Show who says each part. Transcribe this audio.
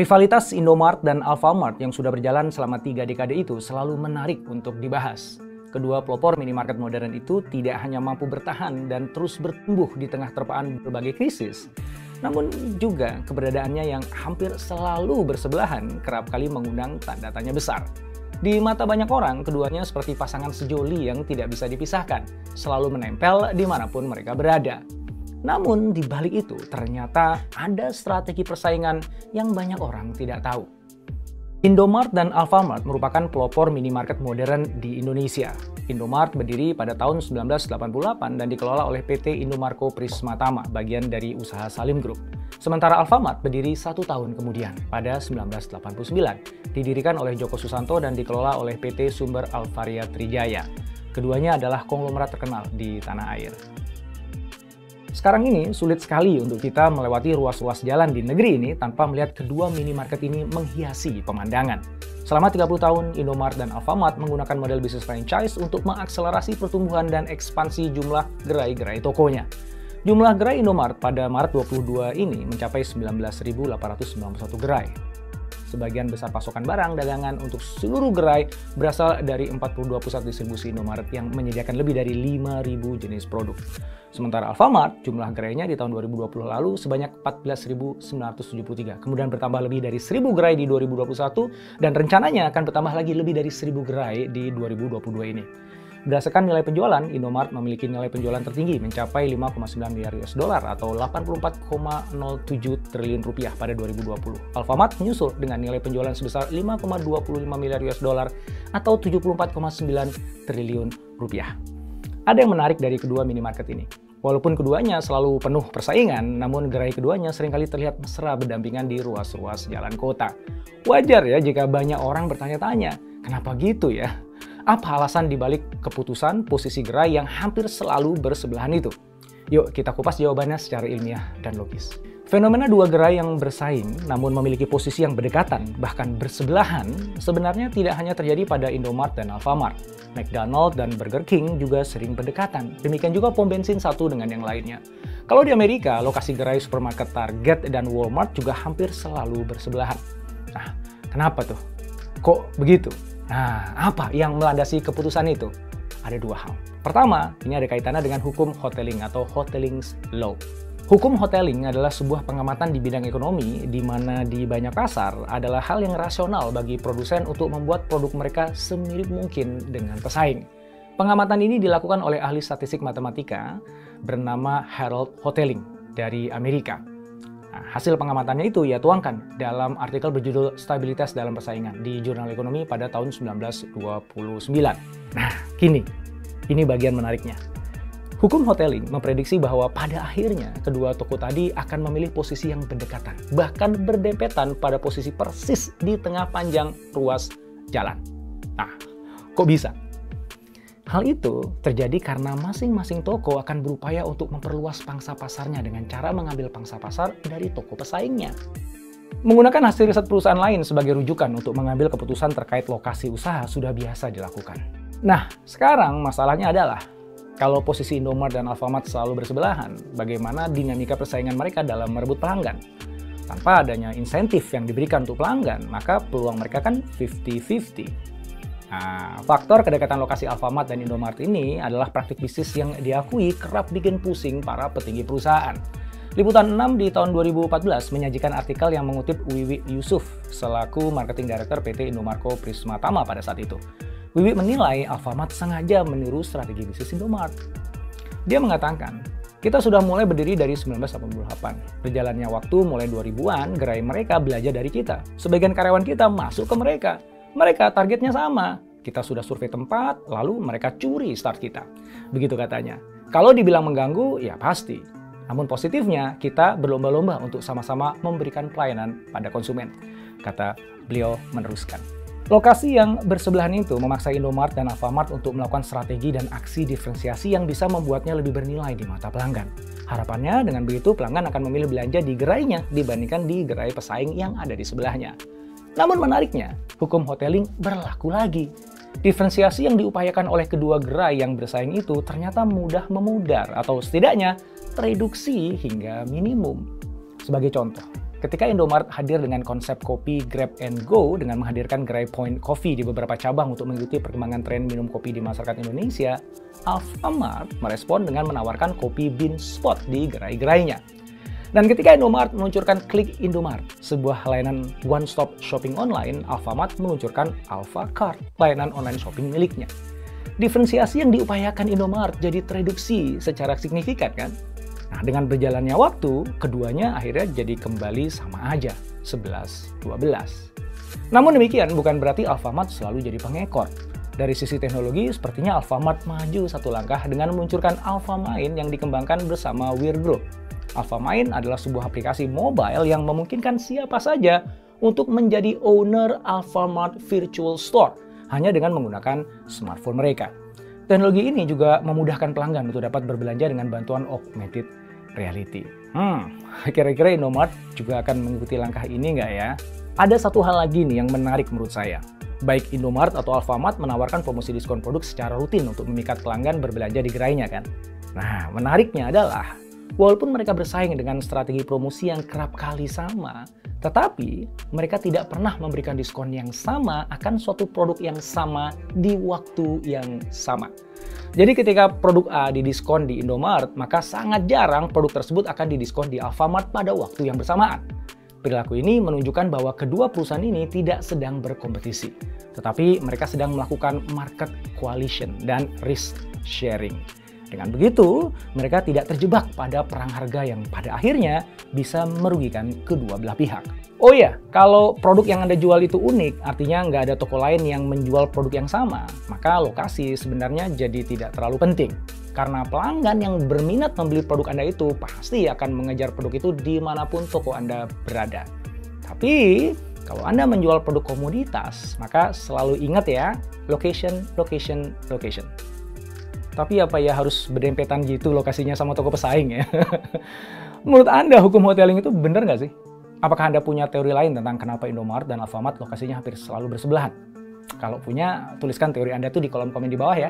Speaker 1: Rivalitas Indomart dan Alfamart yang sudah berjalan selama 3 dekade itu selalu menarik untuk dibahas. Kedua pelopor minimarket modern itu tidak hanya mampu bertahan dan terus bertumbuh di tengah terpaan berbagai krisis, namun juga keberadaannya yang hampir selalu bersebelahan kerap kali mengundang tanda tanya besar. Di mata banyak orang, keduanya seperti pasangan sejoli yang tidak bisa dipisahkan, selalu menempel dimanapun mereka berada. Namun di balik itu ternyata ada strategi persaingan yang banyak orang tidak tahu. Indomart dan Alfamart merupakan pelopor minimarket modern di Indonesia. Indomart berdiri pada tahun 1988 dan dikelola oleh PT Indomarko Prismatama, bagian dari usaha Salim Group. Sementara Alfamart berdiri 1 tahun kemudian, pada 1989. Didirikan oleh Joko Susanto dan dikelola oleh PT Sumber Alvaria Trijaya. Keduanya adalah konglomerat terkenal di tanah air. Sekarang ini sulit sekali untuk kita melewati ruas-ruas jalan di negeri ini tanpa melihat kedua minimarket ini menghiasi pemandangan. Selama 30 tahun, Indomart dan Alfamart menggunakan model bisnis franchise untuk mengakselerasi pertumbuhan dan ekspansi jumlah gerai-gerai tokonya. Jumlah gerai Indomart pada Maret 22 ini mencapai 19.891 gerai. Sebagian besar pasokan barang dagangan untuk seluruh gerai berasal dari 42 pusat distribusi Indomaret yang menyediakan lebih dari 5.000 jenis produk. Sementara Alfamart, jumlah gerainya di tahun 2020 lalu sebanyak 14.973, kemudian bertambah lebih dari 1.000 gerai di 2021, dan rencananya akan bertambah lagi lebih dari 1.000 gerai di 2022 ini. Berdasarkan nilai penjualan, Indomart memiliki nilai penjualan tertinggi mencapai 5,9 miliar US dollar atau 84,07 triliun rupiah pada 2020. Alfamart menyusul dengan nilai penjualan sebesar 5,25 miliar US dollar atau 74,9 triliun rupiah. Ada yang menarik dari kedua minimarket ini. Walaupun keduanya selalu penuh persaingan, namun gerai keduanya seringkali terlihat mesra berdampingan di ruas-ruas jalan kota. Wajar ya jika banyak orang bertanya-tanya, kenapa gitu ya? Apa alasan dibalik keputusan posisi gerai yang hampir selalu bersebelahan itu? Yuk kita kupas jawabannya secara ilmiah dan logis. Fenomena dua gerai yang bersaing namun memiliki posisi yang berdekatan, bahkan bersebelahan, sebenarnya tidak hanya terjadi pada Indomart dan Alfamart. McDonald dan Burger King juga sering berdekatan. Demikian juga pom bensin satu dengan yang lainnya. Kalau di Amerika, lokasi gerai supermarket Target dan Walmart juga hampir selalu bersebelahan. Nah, kenapa tuh? Kok begitu? Nah, apa yang melandasi keputusan itu? Ada dua hal. Pertama, ini ada kaitannya dengan hukum hoteling atau hoteling's law. Hukum hoteling adalah sebuah pengamatan di bidang ekonomi di mana di banyak pasar adalah hal yang rasional bagi produsen untuk membuat produk mereka semirip mungkin dengan pesaing. Pengamatan ini dilakukan oleh ahli statistik matematika bernama Harold Hotelling dari Amerika. Nah, hasil pengamatannya itu ia tuangkan dalam artikel berjudul Stabilitas dalam Persaingan di Jurnal Ekonomi pada tahun 1929. Nah, ini bagian menariknya. Hukum hoteling memprediksi bahwa pada akhirnya kedua toko tadi akan memilih posisi yang berdekatan, bahkan berdempetan pada posisi persis di tengah panjang ruas jalan. Nah, kok bisa? Hal itu terjadi karena masing-masing toko akan berupaya untuk memperluas pangsa pasarnya dengan cara mengambil pangsa pasar dari toko pesaingnya. Menggunakan hasil riset perusahaan lain sebagai rujukan untuk mengambil keputusan terkait lokasi usaha sudah biasa dilakukan. Nah, sekarang masalahnya adalah, kalau posisi Indomart dan Alfamart selalu bersebelahan, bagaimana dinamika persaingan mereka dalam merebut pelanggan? Tanpa adanya insentif yang diberikan untuk pelanggan, maka peluang mereka kan 50-50. Nah, faktor kedekatan lokasi Alfamart dan Indomart ini adalah praktik bisnis yang diakui kerap bikin pusing para petinggi perusahaan. Liputan 6 di tahun 2014 menyajikan artikel yang mengutip Wiwi Yusuf selaku Marketing Director PT Indomarko Prismatama pada saat itu. Wiwi menilai Alfamart sengaja meniru strategi bisnis Indomart. Dia mengatakan, kita sudah mulai berdiri dari 1988. Berjalannya waktu mulai 2000-an, gerai mereka belajar dari kita. Sebagian karyawan kita masuk ke mereka. Mereka targetnya sama. Kita sudah survei tempat, lalu mereka curi start kita. Begitu katanya. Kalau dibilang mengganggu, ya pasti. Namun positifnya, kita berlomba-lomba untuk sama-sama memberikan pelayanan pada konsumen. Kata beliau meneruskan. Lokasi yang bersebelahan itu memaksa Indomart dan Alfamart untuk melakukan strategi dan aksi diferensiasi yang bisa membuatnya lebih bernilai di mata pelanggan. Harapannya dengan begitu pelanggan akan memilih belanja di gerainya dibandingkan di gerai pesaing yang ada di sebelahnya. Namun menariknya, hukum hoteling berlaku lagi. Diferensiasi yang diupayakan oleh kedua gerai yang bersaing itu ternyata mudah memudar atau setidaknya tereduksi hingga minimum. Sebagai contoh, Ketika Indomaret hadir dengan konsep kopi grab and go dengan menghadirkan Gerai Point Coffee di beberapa cabang untuk mengikuti perkembangan tren minum kopi di masyarakat Indonesia, Alfamart merespon dengan menawarkan kopi bean spot di gerai-gerainya. Dan ketika Indomaret meluncurkan Klik Indomaret, sebuah layanan one-stop shopping online, Alfamart meluncurkan Alfacart, layanan online shopping miliknya. Diferensiasi yang diupayakan Indomaret jadi tereduksi secara signifikan kan? Nah, dengan berjalannya waktu, keduanya akhirnya jadi kembali sama aja, 11-12. Namun demikian, bukan berarti Alfamart selalu jadi pengekor. Dari sisi teknologi, sepertinya Alfamart maju satu langkah dengan meluncurkan Alfamind yang dikembangkan bersama Weir Group. Alfamind adalah sebuah aplikasi mobile yang memungkinkan siapa saja untuk menjadi owner Alfamart Virtual Store, hanya dengan menggunakan smartphone mereka. Teknologi ini juga memudahkan pelanggan untuk dapat berbelanja dengan bantuan augmented reality. Kira-kira Indomaret juga akan mengikuti langkah ini nggak ya? Ada satu hal lagi nih yang menarik menurut saya. Baik Indomaret atau Alfamart menawarkan promosi diskon produk secara rutin untuk memikat pelanggan berbelanja di gerainya kan? Nah, menariknya adalah walaupun mereka bersaing dengan strategi promosi yang kerap kali sama, tetapi mereka tidak pernah memberikan diskon yang sama akan suatu produk yang sama di waktu yang sama. Jadi ketika produk A didiskon di Indomaret, maka sangat jarang produk tersebut akan didiskon di Alfamart pada waktu yang bersamaan. Perilaku ini menunjukkan bahwa kedua perusahaan ini tidak sedang berkompetisi, tetapi mereka sedang melakukan market coalition dan risk sharing. Dengan begitu, mereka tidak terjebak pada perang harga yang pada akhirnya bisa merugikan kedua belah pihak. Oh ya, kalau produk yang Anda jual itu unik, artinya nggak ada toko lain yang menjual produk yang sama, maka lokasi sebenarnya jadi tidak terlalu penting. Karena pelanggan yang berminat membeli produk Anda itu pasti akan mengejar produk itu dimanapun toko Anda berada. Tapi, kalau Anda menjual produk komoditas, maka selalu ingat ya, location, location, location. Tapi apa ya harus berdempetan gitu lokasinya sama toko pesaing ya? Menurut Anda hukum hoteling itu benar nggak sih? Apakah Anda punya teori lain tentang kenapa Indomaret dan Alfamart lokasinya hampir selalu bersebelahan? Kalau punya, tuliskan teori Anda tuh di kolom komen di bawah ya.